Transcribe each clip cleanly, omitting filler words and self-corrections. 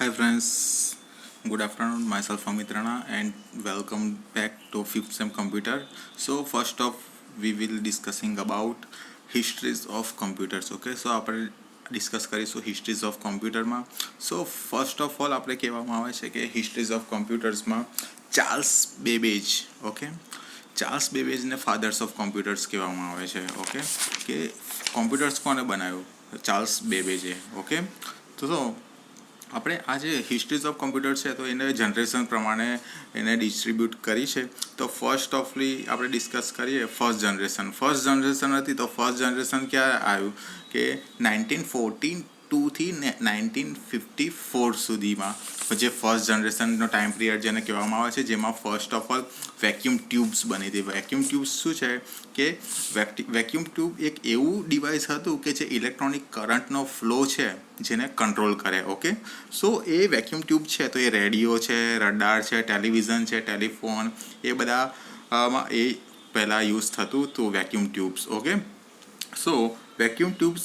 Hi friends, good afternoon. Myself Amit Rana and welcome back to Fifth Sem Computer. So first off, we will discussing about histories of computers. Okay, so આપણે discuss કરીશું હિસ્ટ્રીઝ of કોમ્પ્યુટરમાં. So first of all આપણે કહેવામાં આવે છે કે histories of કોમ્પ્યુટર્સમાં Charles Babbage, okay, Charles બેબેજને ફાધર્સ ઓફ કોમ્પ્યુટર્સ કહેવામાં આવે છે. ઓકે, કે કોમ્પ્યુટર્સ કોને બનાવ્યું? ચાર્લ્સ બેબેજે. ઓકે, તો આપણે આ જે હિસ્ટ્રીઝ ઓફ કોમ્પ્યુટર છે તો એને જનરેશન પ્રમાણે એને ડિસ્ટ્રીબ્યુટ કરી છે. તો ફર્સ્ટ ઓફલી આપણે ડિસ્કસ કરીએ ફર્સ્ટ જનરેશન હતી. તો ફર્સ્ટ જનરેશન ક્યારે આવ્યું કે 1942થી 1954 સુધીમાં જે ફર્સ્ટ જનરેશનનો ટાઈમ પિરિયડ જેને કહેવામાં આવે છે, જેમાં first of all vacuum tubes બની હતી. વેક્યુમ ટ્યુબ્સ શું છે કે વેક્યુમ ટ્યુબ એક એવું ડિવાઇસ હતું કે જે ઇલેક્ટ્રોનિક કરંટનો ફ્લો છે જેને કંટ્રોલ કરે. ઓકે, સો એ વેક્યુમ ટ્યુબ છે તો એ રેડિયો છે, રડાર છે, ટેલિવિઝન છે, ટેલિફોન, એ બધામાં એ પહેલાં યુઝ થતું હતું vacuum tubes. Okay, so vacuum tubes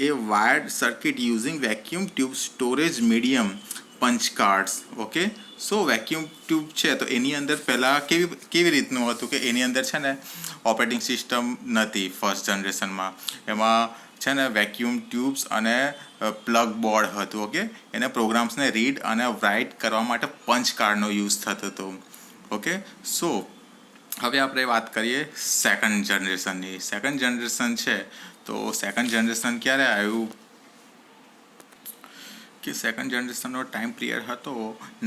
એ wired circuit using vacuum tube storage medium punch cards. Okay, so vacuum tube છે તો એની અંદર પહેલાં કેવી રીતનું હતું કે એની અંદર છે ને ઓપરેટિંગ સિસ્ટમ નથી ફર્સ્ટ જનરેશનમાં. એમાં છે ને વેક્યુમ ટ્યુબ્સ અને પ્લગ બોર્ડ હતું. ઓકે, એને પ્રોગ્રામ્સને રીડ અને રાઇટ કરવા માટે પંચ કાર્ડનો યુઝ થતો હતો. ઓકે, સો હવે આપણે વાત કરીએ સેકન્ડ જનરેશનની. સેકન્ડ જનરેશન છે તો સેકન્ડ જનરેશન ક્યારે આવ્યું કે સેકન્ડ જનરેશનનો ટાઈમ પિરિયડ હતો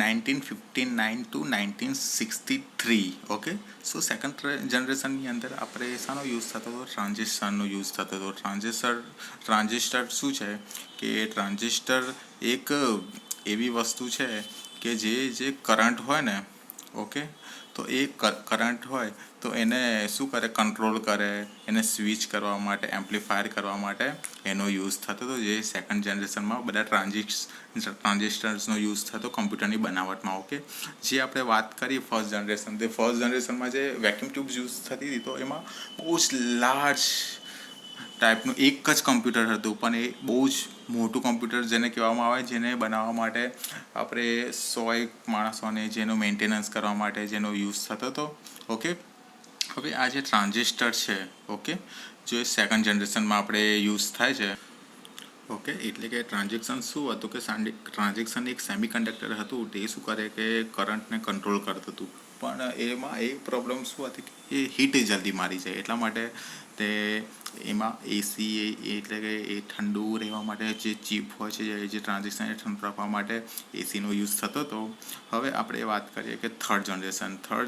1959 ટુ 1963. ઓકે, સો સેકન્ડ જનરેશનની અંદર આપણે શાનો યુઝ થતો હતો? ટ્રાન્ઝિસ્ટરનો યુઝ થતો હતો. ટ્રાન્ઝિસ્ટર શું છે કે ટ્રાન્ઝિસ્ટર એક એવી વસ્તુ છે કે જે કરંટ હોય ને, ઓકે, તો એ કરંટ હોય તો એને શું કરે? કંટ્રોલ કરે, એને સ્વિચ કરવા માટે, એમ્પ્લીફાયર કરવા માટે એનો યુઝ થતો હતો. જે સેકન્ડ જનરેશનમાં બધા ટ્રાન્ઝિસ્ટર્સનો યુઝ થતો કમ્પ્યુટરની બનાવટમાં. ઓકે, જે આપણે વાત કરીએ ફર્સ્ટ જનરેશન, તે ફર્સ્ટ જનરેશનમાં જે વેક્યુમ ટ્યુબ્સ યુઝ થતી હતી તો એમાં બહુ જ લાર્જ ટાઈપનું એક જ કમ્પ્યુટર હતું, પણ એ બહુ જ મોટું કમ્પ્યુટર જેને કહેવામાં આવે, જેને બનાવવા માટે આપણે 100 માણસોને જેનું મેન્ટેનન્સ કરવા માટે જેનો યુઝ થતો હતો. ઓકે, હવે આ જે ટ્રાન્ઝિસ્ટર છે, ઓકે, જે સેકન્ડ જનરેશનમાં આપણે યુઝ થાય છે. ઓકે, એટલે કે ટ્રાન્ઝેક્શન શું હતું કે ટ્રાન્ઝેક્શન એક સેમિકન્ડક્ટર હતું. તે શું કરે કે કરંટને કંટ્રોલ કરતું હતું, પણ એમાં એક પ્રોબ્લેમ શું હતી કે એ હીટ જલ્દી મારી જાય. એટલા માટે તે એમાં એસી એટલે કે એ ઠંડુ રહેવા માટે જે ચીપ હોય છે, જે ટ્રાન્ઝેક્શનને ઠંડુ રાખવા માટે એસીનો યુઝ થતો હતો. હવે આપણે વાત કરીએ કે થર્ડ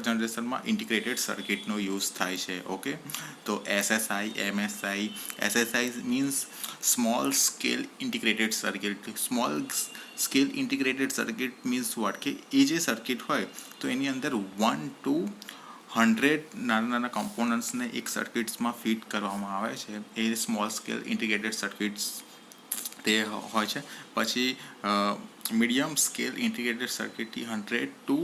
જનરેશનમાં ઇન્ટિગ્રેટેડ સર્કિટનો યુઝ થાય છે. ઓકે, તો SSI, MSI. SSI means small scale integrated circuit. Small scale integrated circuit means what કે એ જે સર્કિટ હોય તો એની અંદર 1 to 100 નાના કમ્પોનન્ટ્સને એક સર્કિટ્સમાં ફિટ કરવામાં આવે છે. એ સ્મોલ સ્કેલ ઇન્ટિગ્રેટેડ સર્કિટ્સ તે હોય છે. પછી મીડિયમ સ્કેલ ઇન્ટિગ્રેટેડ સર્કિટથી 100 to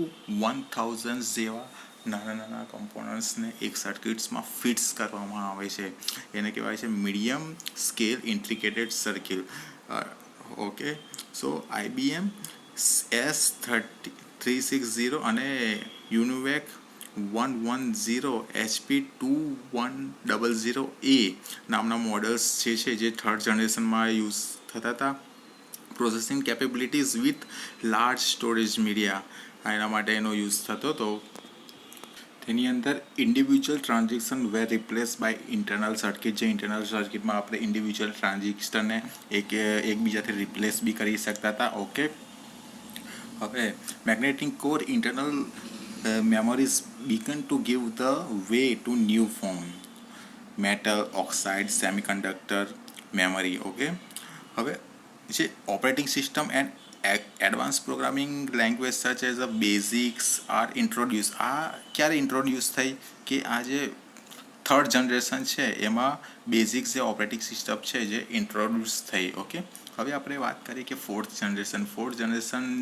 1000 જેવા નાના કમ્પોનન્ટ્સને એક સર્કિટ્સમાં ફિટ્સ કરવામાં આવે છે. એને કહેવાય છે medium scale integrated circuit. Okay, so IBM S360 અને યુનિવેક 110 HP 2100A નામના મોડલ્સ જે થર્ડ જનરેશનમાં યુઝ થતા હતા. Processing capabilities with large storage media એના માટે એનો યુઝ થતો હતો. તેની અંદર individual transaction were replace by internal circuit. જે ઇન્ટરનલ સર્કિટમાં આપણે ઇન્ડિવિજ્યુઅલ ટ્રાન્ઝિસ્ટરને એકબીજાથી રિપ્લેસ બી કરી શકતા હતા. ઓકે, હવે magnetic core internal memories began to give the way to new form metal oxide semiconductor memory. Okay, હવે જે operating system and advance programming language such as a basics are introduce. આ ક્યારે introduce થઈ કે આ જે third generation છે એમાં બેઝિક્સ જે ઓપરેટિંગ સિસ્ટમ છે જે ઇન્ટ્રોડ્યુસ થઈ. ઓકે, હવે આપણે વાત કરીએ કે ફોર્થ જનરેશન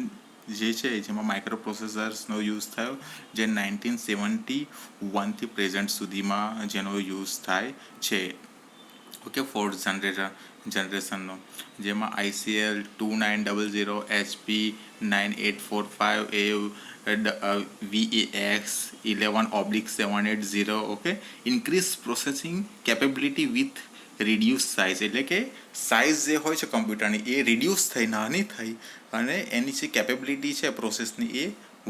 જે છે જેમાં માઇક્રો પ્રોસેસર્સનો યુઝ થયો, જે 1971થી પ્રેઝન્ટ સુધીમાં જેનો યુઝ થાય છે. ઓકે, ફોર્થ જનરેશનનો, જેમાં ICL 2900, HP 9845, VAX 11/780. Okay, increase processing capability with reduce size, એટલે કે સાઇઝ જે હોય છે કમ્પ્યુટરની એ રિડ્યુસ થઈ, નાની થઈ, અને એની જે કેપેબિલિટી છે પ્રોસેસની એ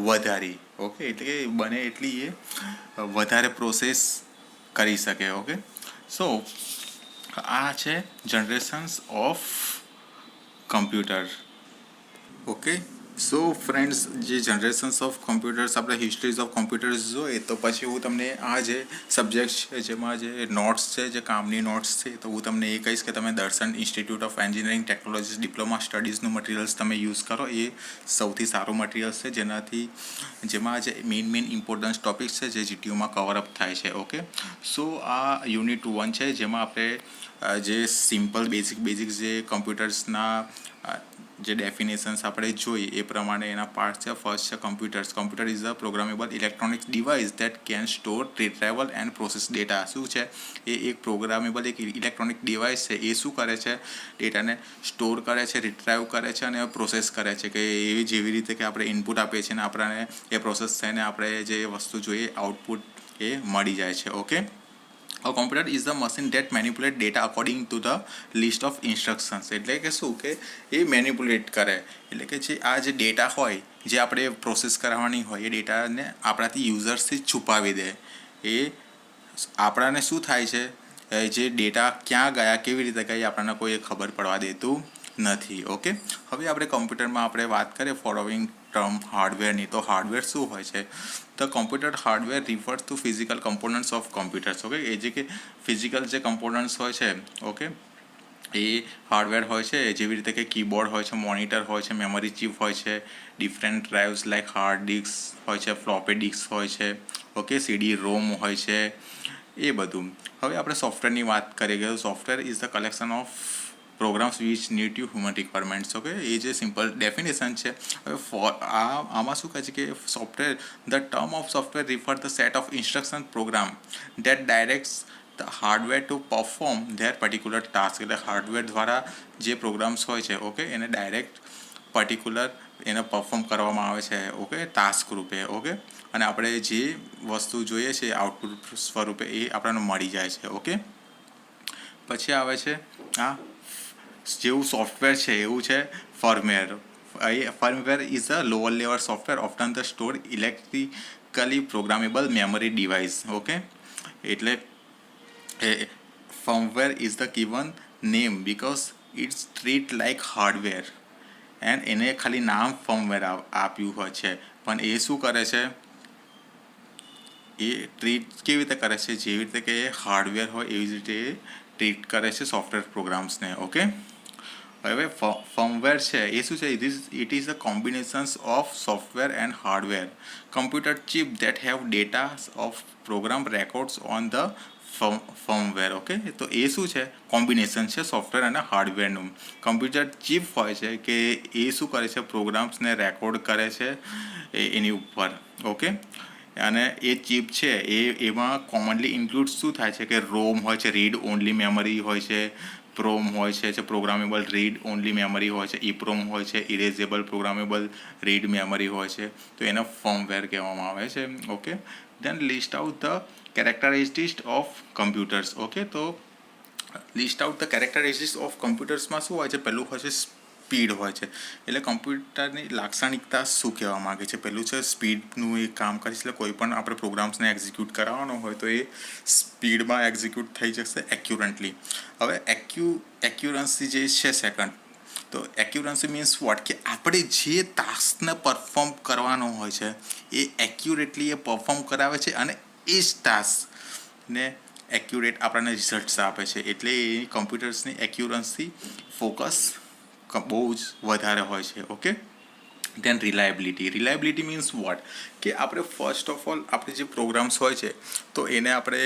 વધારી. ઓકે, એટલે કે બને એટલી એ વધારે પ્રોસેસ કરી શકે. ઓકે, સો આ છે generations of computer. Okay, so friends, જે જનરેશન્સ ઓફ કમ્પ્યુટર્સ, આપણે હિસ્ટ્રીઝ ઓફ કમ્પ્યુટર્સ જોઈએ તો પછી હું તમને આ જે સબ્જેક્ટ છે જેમાં જે નોટ્સ છે, જે કામની નોટ્સ છે, તો હું તમને એ કહીશ કે તમે Darshan institute of engineering technologies diploma સ્ટડીઝનું મટીરિયલ્સ તમે યુઝ કરો. એ સૌથી સારું મટીરિયલ્સ છે જેમાં જે મેઇન ઇમ્પોર્ટન્સ ટોપિક્સ છે જે GTUમાં કવરઅપ થાય છે. ઓકે, સો આ યુનિટ 1 છે, જેમાં આપણે જે સિમ્પલ બેઝિક જે કમ્પ્યુટર્સના જે ડેફિનેશન્સ આપણે જોઈ એ પ્રમાણે એના પાર્ટ છે. ફર્સ્ટ છે computers. Computer is a programmable electronic device that can store, retrieval and process data. શું છે એ? એક પ્રોગ્રામેબલ એક ઇલેક્ટ્રોનિક ડિવાઇસ છે. એ શું કરે છે? ડેટાને સ્ટોર કરે છે, રિટ્રાઈવ કરે છે અને પ્રોસેસ કરે છે. કે એવી જેવી રીતે કે આપણે ઇનપુટ આપીએ છીએ ને આપણને એ પ્રોસેસ થઈને આપણે જે વસ્તુ જોઈએ આઉટપુટ એ મળી જાય છે. Okay, A computer is the machine that manipulate data according to the list of instructions. એટલે કે શું કે એ મેનિપ્યુલેટ કરે, એટલે કે જે આ જે ડેટા હોય જે આપણે પ્રોસેસ કરવાની હોય એ ડેટાને આપણાથી યુઝર્સથી છુપાવી દે. એ આપણાને શું થાય છે, જે ડેટા ક્યાં ગયા, કેવી રીતે ગયા, આપણને કોઈ ખબર પડવા દેતું નથી. ઓકે, હવે આપણે કમ્પ્યુટરમાં આપણે વાત કરીએ ફોલોવિંગ ટર્મ હાર્ડવેરની. તો હાર્ડવેર શું હોય છે? The computer hardware refers to physical components of computers. Okay, એ જે કે ફિઝિકલ જે કમ્પોનન્ટ્સ હોય છે, ઓકે, એ હાર્ડવેર હોય છે. જેવી રીતે કે કીબોર્ડ હોય છે, મોનિટર હોય છે, મેમરી ચિપ હોય છે, different drives like hard disk હોય છે, ફ્લોપી ડિસ્ક હોય છે, ઓકે, CD રોમ હોય છે, એ બધું. હવે આપણે સોફ્ટવેરની વાત કરીએ કે software is the collection of programs which need to human requirements. Okay, એ જે સિમ્પલ ડેફિનેશન છે. હવે આમાં શું કહે છે કે software, the term of software refer the set of instruction program that directs the hardware to perform their particular task. એટલે હાર્ડવેર દ્વારા જે પ્રોગ્રામ્સ હોય છે, ઓકે, એને ડાયરેક્ટ પર્ટિક્યુલર એને પરફોર્મ કરવામાં આવે છે. ઓકે, ટાસ્ક રૂપે. ઓકે, અને આપણે જે વસ્તુ જોઈએ છે આઉટપુટ સ્વરૂપે એ આપણને મળી જાય છે. ઓકે, પછી આવે છે આ જેવું સોફ્ટવેર છે એવું છે firmware. Firmware is a lower level software often the store electrically programmable memory device. Okay, એટલે firmware is the given name because it's treat like hardware, and એને ખાલી નામ ફર્મવેર આપ્યું હોય છે, પણ એ શું કરે છે, એ ટ્રીટ કેવી રીતે કરે છે? જેવી રીતે કે હાર્ડવેર હોય એવી જ રીતે એ ટ્રીટ કરે છે સોફ્ટવેર પ્રોગ્રામ્સને. ઓકે, હવે ફર્મવેર છે એ શું છે? It is a combinations of software and hardware computer chip that have data of program records on the firmware. Okay, તો એ શું છે? કોમ્બિનેશન છે સોફ્ટવેર અને હાર્ડવેરનું. કમ્પ્યુટર ચિપ હોય છે કે એ શું કરે છે? પ્રોગ્રામ્સને રેકોર્ડ કરે છે એની ઉપર. ઓકે, અને એ ચિપ છે એમાં કોમનલી ઇન્ક્લુડ શું થાય છે કે રોમ હોય છે, રીડ ઓનલી મેમરી હોય છે, પ્રોમ હોય છે, પ્રોગ્રામેબલ રીડ ઓનલી મેમરી હોય છે, ઇપ્રોમ હોય છે, ઇરેઝેબલ પ્રોગ્રામેબલ રીડ મેમરી હોય છે. તો એને ફર્મવેર કહેવામાં આવે છે. Okay, then list out the characteristics of computers. Okay, તો list out the characteristics of કમ્પ્યુટર્સમાં શું હોય છે? પહેલું હોય છે સ્પીડ હોય છે. એટલે કમ્પ્યુટરની લાક્ષણિકતા શું કહેવા માગે છે? પહેલું છે સ્પીડનું એ કામ કરીશ. એટલે કોઈ પણ આપણે પ્રોગ્રામ્સને એક્ઝિક્યુટ કરાવવાનો હોય તો એ સ્પીડમાં એક્ઝિક્યુટ થઈ જશે એક્યુરન્ટલી. હવે એક્યુરન્સી જે છે સેકન્ડ, તો એક્યુરન્સી મીન્સ વોટ, કે આપણે જે ટાસ્કને પરફોર્મ કરવાનો હોય છે એ એક્યુરેટલી એ પરફોર્મ કરાવે છે અને એ જ ટાસ્કને એક્યુરેટ આપણને રિઝલ્ટ્સ આપે છે. એટલે એ કમ્પ્યુટર્સની એક્યુરન્સી ફોકસ બહુ જ વધારે હોય છે. Okay, then reliability means what, કે આપણે ફર્સ્ટ ઓફ ઓલ આપણે જે પ્રોગ્રામ્સ હોય છે તો એને આપણે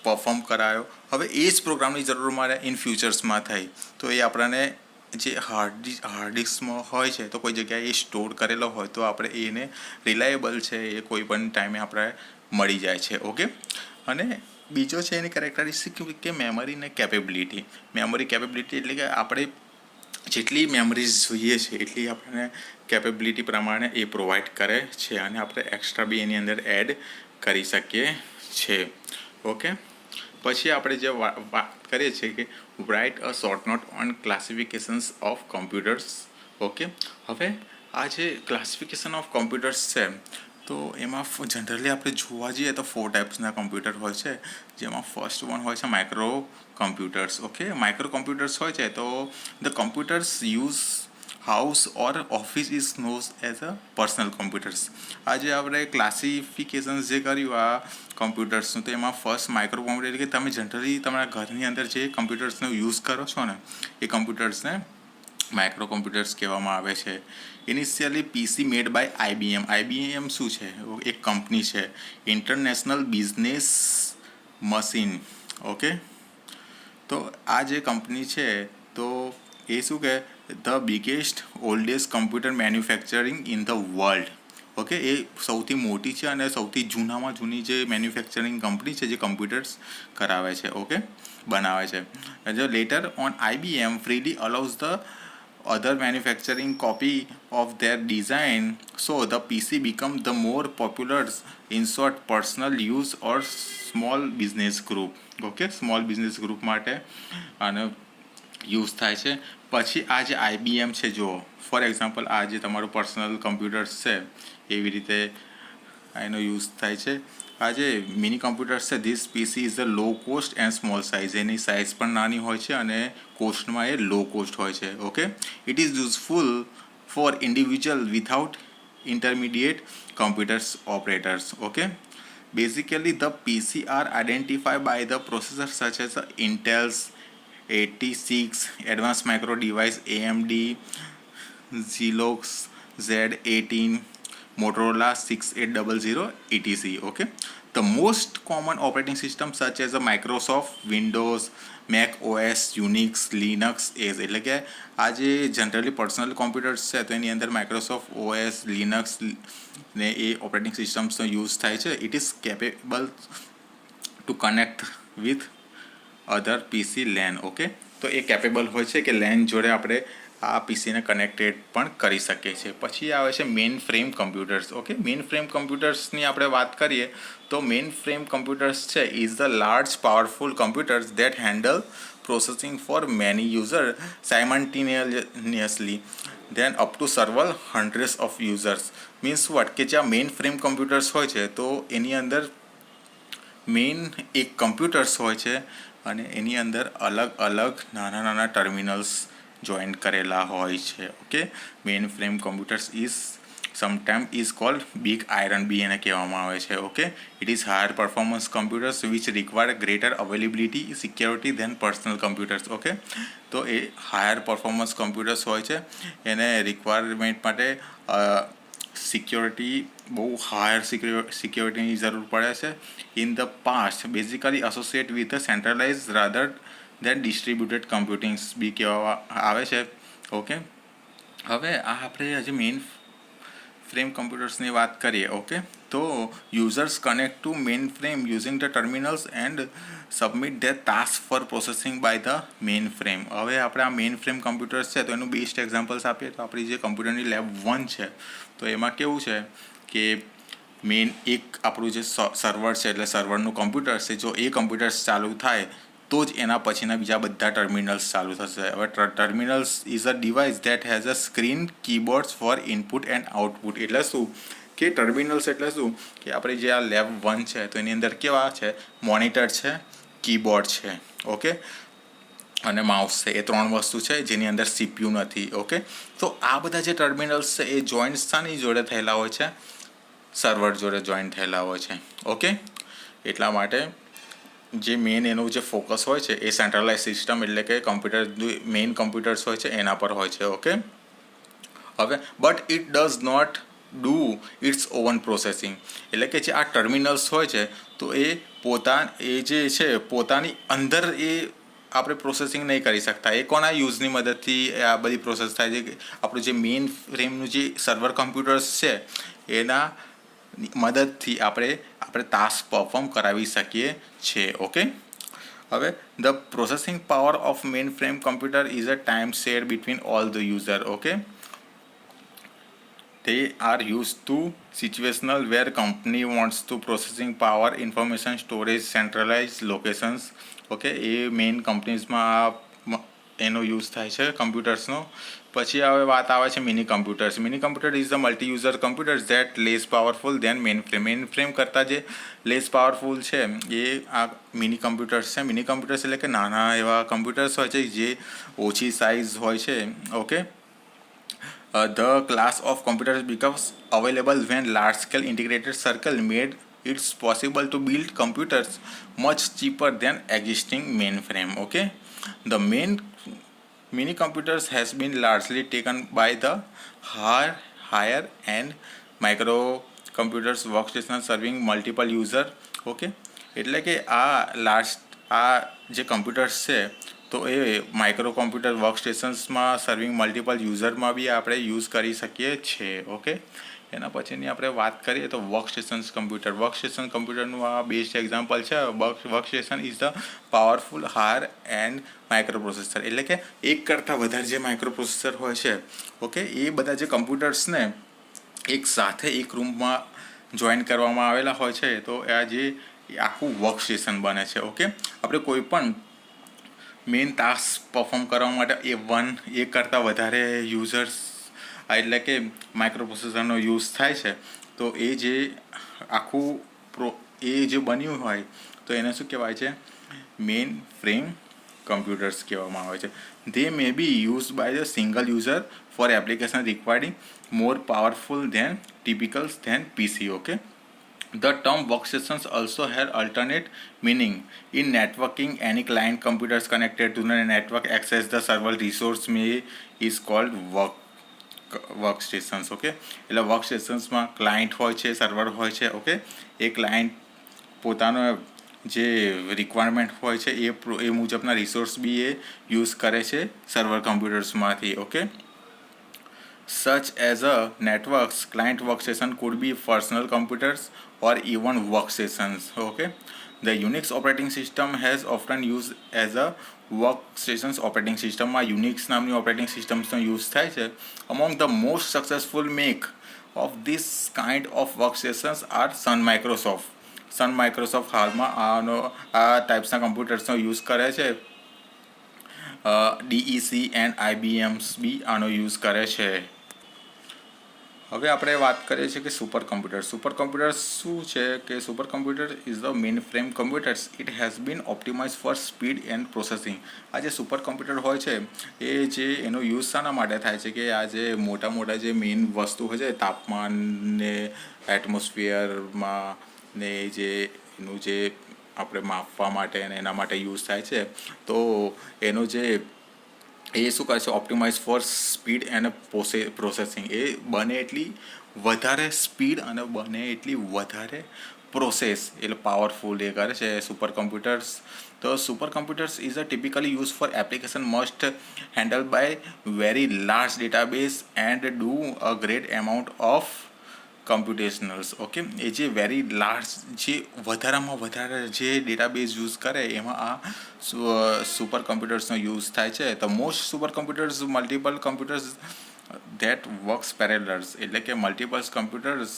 પરફોર્મ કરાયો. હવે એ જ પ્રોગ્રામની જરૂર મારે ઇન ફ્યુચર્સમાં થઈ તો એ આપણને જે હાર્ડ ડિસ્કમાં હોય છે તો કોઈ જગ્યાએ એ સ્ટોર કરેલો હોય તો આપણે એને રિલાયેબલ છે એ કોઈ પણ ટાઈમે આપણે મળી જાય છે. ઓકે, અને બીજો છે એની કેરેક્ટરિસ્ટિક કે મેમરી ને કેપેબિલિટી. મેમરી કેપેબિલિટી એટલે કે આપણે જેટલી મેમરીઝ જોઈએ છે એટલી આપણને કેપેબિલિટી પ્રમાણે એ પ્રોવાઈડ કરે છે અને આપણે એક્સ્ટ્રા બી એની અંદર એડ કરી શકીએ છે. ઓકે, પછી આપણે જે વાત કરીએ છીએ કે write a short note on classifications of computers. Okay, હવે આ જે ક્લાસિફિકેશન ઓફ કોમ્પ્યુટર્સ છે તો એમાં જનરલી આપણે જોવા જઈએ તો 4 ટાઈપ્સના કોમ્પ્યુટર હોય છે, જેમાં ફર્સ્ટ વન હોય છે micro computers. Okay, micro computers હોય છે તો the computers use house or office is knows as a personal computers. આજે આપણે ક્લાસિફિકેશન્સ જે કર્યું આ કમ્પ્યુટર્સનું, તો એમાં ફર્સ્ટ માઇક્રો કમ્પ્યુટર એટલે કે તમે જનરલી તમારા ઘરની અંદર જે કમ્પ્યુટર્સનો યુઝ કરો છો ને એ કમ્પ્યુટર્સને માઇક્રો કમ્પ્યુટર્સ કહેવામાં આવે છે. Initially PC made by IBM. IBM શું છે? એક કંપની છે, ઇન્ટરનેશનલ બિઝનેસ મશીન. ઓકે, તો આ જે કંપની છે તો એ શું કે the biggest oldest computer manufacturing in the world. Okay, એ સૌથી મોટી છે અને સૌથી જૂનામાં જૂની જે મેન્યુફેક્ચરિંગ કંપની છે જે કમ્પ્યુટર્સ કરાવે છે. ઓકે, બનાવે છે. જો letter on IBM freely allows the other manufacturing copy of their design, so the PC become the more popular. In short, personal use or small business group. Okay, small business group માટે આનો use થાય છે. પછી આ જે IBM છે, જો for example આ જે તમારું પર્સનલ કમ્પ્યુટર્સ છે એવી રીતે એનો યુઝ થાય છે. આ જે મિની કમ્પ્યુટર્સ છે, this PC is a low cost and small size. Any size પણ નાની હોય છે અને કોસ્ટમાં એ લો કોસ્ટ હોય છે. Okay, it is useful for individual without intermediate computers operators. Okay, basically the PC are identified by the processors such as Intel's 86, Advanced Micro Device AMD, Xerox Z18, Motorola 6800 etc. Okay, the most common operating systems such as Microsoft Windows, Mac OS, Unix, Linux એટલે કે આ જે generally personal computers છે તો એની અંદર Microsoft OS, Linux ને એ operating સિસ્ટમ્સનો use થાય છે. It is capable to connect with other PC LAN. Okay, તો એ કેપેબલ હોય છે કે લેન જોડે આપણે આ પીસીને કનેક્ટેડ પણ કરી શકીએ છીએ. પછી આવે છે main frame computers. Okay, mainframe કમ્પ્યુટર્સની આપણે વાત કરીએ તો મેઇન ફ્રેમ કમ્પ્યુટર્સ છે is the large powerful computers that handle processing for many user simultaneously than up to several hundreds of users. Means what કે જ્યાં મેઇન ફ્રેમ કમ્પ્યુટર્સ હોય છે તો એની અંદર મેઇન એક કમ્પ્યુટર્સ હોય છે અને એની અંદર અલગ અલગ નાના નાના ટર્મિનલ્સ જોઈન્ટ કરેલા હોય છે. Okay, main frame computers is sometime is called big iron બી એને કહેવામાં આવે છે. Okay, it is higher performance computers which require greater availability security than personal computers. Okay, તો એ હાયર પરફોર્મન્સ કમ્પ્યુટર્સ હોય છે, એને રિક્વાયરમેન્ટ માટે સિક્યોરિટી બહુ હાયર સિક્યોરિટીની જરૂર પડે છે. In the past basically associate with centralize rather than distributed computings બી કહેવામાં આવે છે. ઓકે, હવે આ આપણે હજી મેઇન ફ્રેમ કમ્પ્યુટર્સની વાત કરીએ. ઓકે, તો users connect to mainframe using the terminals and submit their task for processing by the main frame. હવે આપણે આ મેઇન ફ્રેમ કમ્પ્યુટર્સ છે તો એનું બેસ્ટ એક્ઝામ્પલ્સ આપીએ તો આપણી જે કમ્પ્યુટરની લેબ 1 છે તો એમાં કેવું છે કે મેઇન એક આપણું જે સર્વર છે એટલે સર્વરનું કમ્પ્યુટર છે, જો એ કમ્પ્યુટર્સ ચાલુ થાય તો જ એના પછીના બીજા બધા ટર્મિનલ્સ ચાલુ થશે. હવે terminals is a device that has a screen, keyboards for input and output. એટલે શું કે ટર્મિનલ્સ એટલે શું કે આપણે જે આ લેબ 1 છે તો એની અંદર કેવા છે, મોનિટર છે, કીબોર્ડ છે, ઓકે, અને માઉસ છે. એ 3 વસ્તુ છે જેની અંદર CPU નથી. ઓકે, તો આ બધા જે ટર્મિનલ્સ છે એ જોઈન્ટ શાની જોડે થયેલા હોય છે, સર્વર જોડે જોઈન્ટ થયેલા હોય છે. ઓકે, એટલા માટે જે મેઇન એનું જે ફોકસ હોય છે એ સેન્ટ્રલાઇઝ સિસ્ટમ એટલે કે કમ્પ્યુટર મેઇન કમ્પ્યુટર્સ હોય છે એના પર હોય છે. ઓકે, હવે but it does not do its own processing એટલે કે જે આ ટર્મિનલ્સ હોય છે તો એ જે છે પોતાની અંદર એ આપણે પ્રોસેસિંગ નહીં કરી શકતા. એ કોના યુઝની મદદથી આ બધી પ્રોસેસ થાય છે કે આપણું જે મેઇન ફ્રેમનું જે સર્વર કમ્પ્યુટર્સ છે એના મદદથી આપણે ટાસ્ક પરફોર્મ કરાવી શકીએ છીએ. ઓકે, હવે the processing power of main frame computer is a time share between all the user. Okay, they are used to situational where company wants to processing power information storage centralized locations. Okay, એ main કંપનીઝમાં એનો use થાય છે કમ્પ્યુટર્સનો. પછી હવે વાત આવે છે mini computers. Mini computer is the multi user computers that less powerful than mainframe. Mainframe કરતાં જે લેસ પાવરફુલ છે એ આ મિની કમ્પ્યુટર્સ છે. મિની કમ્પ્યુટર્સ એટલે કે નાના એવા કમ્પ્યુટર્સ હોય છે જે ઓછી સાઇઝ હોય છે. Okay, the class of computers becomes available when large-scale integrated circle made it possible to build computers much cheaper than existing mainframe. Okay, the mini computers has been largely taken by the higher end micro computers workstation serving multiple user. Okay, એટલે કે આ જે computers છે તો એ micro computer વર્કસ્ટેશન્સમાં serving multiple યુઝરમાં બી આપણે use કરી શકીએ છીએ. ઓકે, એના પછીની આપણે વાત કરીએ તો વર્કસ્ટેશન્સ કમ્પ્યુટર. વર્કસ્ટેશન કમ્પ્યુટરનું આ બેસ્ટ એક્ઝામ્પલ છે. Workstation is the powerful higher and micro processor. એટલે કે એક કરતાં વધારે જે માઇક્રો પ્રોસેસર હોય છે, ઓકે, એ બધા જે કમ્પ્યુટર્સને એક સાથે એક રૂમમાં જોઈન કરવામાં આવેલા હોય છે તો આ જે આખું વર્કસ્ટેશન બને છે. ઓકે, આપણે કોઈ પણ મેઇન ટાસ્ક પરફોર્મ કરવા માટે એક કરતાં વધારે યુઝર્સ એટલે કે માઇક્રો પ્રોસેસરનો યુઝ થાય છે. તો એ જે આખું એ જે બન્યું હોય તો એને શું કહેવાય છે? મેઇન ફ્રેમ કમ્પ્યુટર્સ કહેવામાં આવે છે. they may be used by the single user for application requiring more powerful than typical than PC. Okay, the term workstations also had alternate meaning in networking. Any client computers connected to the network access the server resource may is called workstations. Okay, એટલે વર્કસ્ટેશન્સમાં client હોય છે, server હોય છે. Okay, એ client પોતાનો જે requirement હોય છે એ મુજબના રિસોર્સ બી એ યુઝ કરે છે સર્વર કમ્પ્યુટર્સમાંથી. Okay, such as a networks client workstation could be personal computers or even workstations. Okay, the Unix operating system has often used as a workstations operating system. Unix નામની operating systems નો use થાય છે. Among the most successful make of this kind of workstations are Sun Microsoft હાલમાં આ ટાઈપ્સના કમ્પ્યુટર્સનો use કરે છે. DEC and IBMs બી આનો use કરે છે. હવે આપણે વાત કરીએ છીએ કે સુપર કમ્પ્યુટર શું છે? કે super computer is the main frame computers. It has been optimize for speed and processing. આ જે સુપર કમ્પ્યુટર હોય છે એ જે એનો યુઝ શાના માટે થાય છે? કે આ જે મોટા જે મેઇન વસ્તુ હોય છે તાપમાન ને એટમોસ્ફિયરમાં ને જે એનું જે આપણે માપવા માટે અને એના માટે યુઝ થાય છે. તો એનો જે એ શું કરે છે? Optimise for speed and processing. એ બને એટલી વધારે સ્પીડ અને બને એટલી વધારે પ્રોસેસ એટલે પાવરફુલ એ કરે છે સુપર કમ્પ્યુટર્સ. તો super computers is a typically use for application must handle by very large database and do a great amount of computationals. Okay, એ જે વેરી લાર્જ જે વધારામાં વધારે જે ડેટાબેઝ યુઝ કરે એમાં આ સુપર કમ્પ્યુટર્સનો યુઝ થાય છે. તો most super computers multiple computers that works parallels. એટલે કે મલ્ટિપલ્સ કમ્પ્યુટર્સ.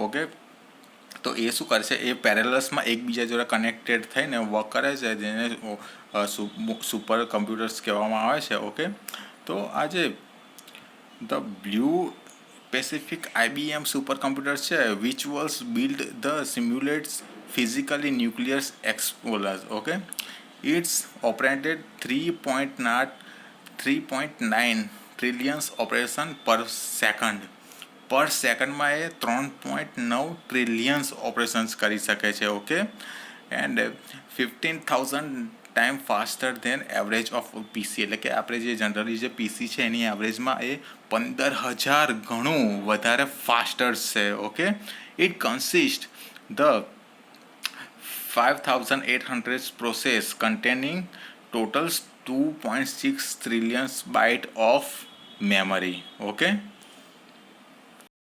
ઓકે, તો એ શું કરે છે? એ પેરેલલ્સમાં એકબીજા જોડે કનેક્ટેડ થઈને વર્ક કરે છે જેને સુપર કમ્પ્યુટર્સ કહેવામાં આવે છે. ઓકે, તો આજે the blue Pacific IBM supercomputers છે which was built the simulates physically nuclear explosions. Okay, it's operated 3.9 trillions operation per second. પર સેકન્ડમાં એ 3.9 ટ્રિલિયન્સ ઓપરેશન્સ કરી શકે છે. Okay, and 15,000 time faster than average of PC. એટલે કે આપણે જે જનરલી જે PC છે એની એવરેજમાં એ 15,000 ગણું વધારે ફાસ્ટર છે. Okay, it consist the 5,800 process containing totals 2.6 trillions byte of memory. Okay,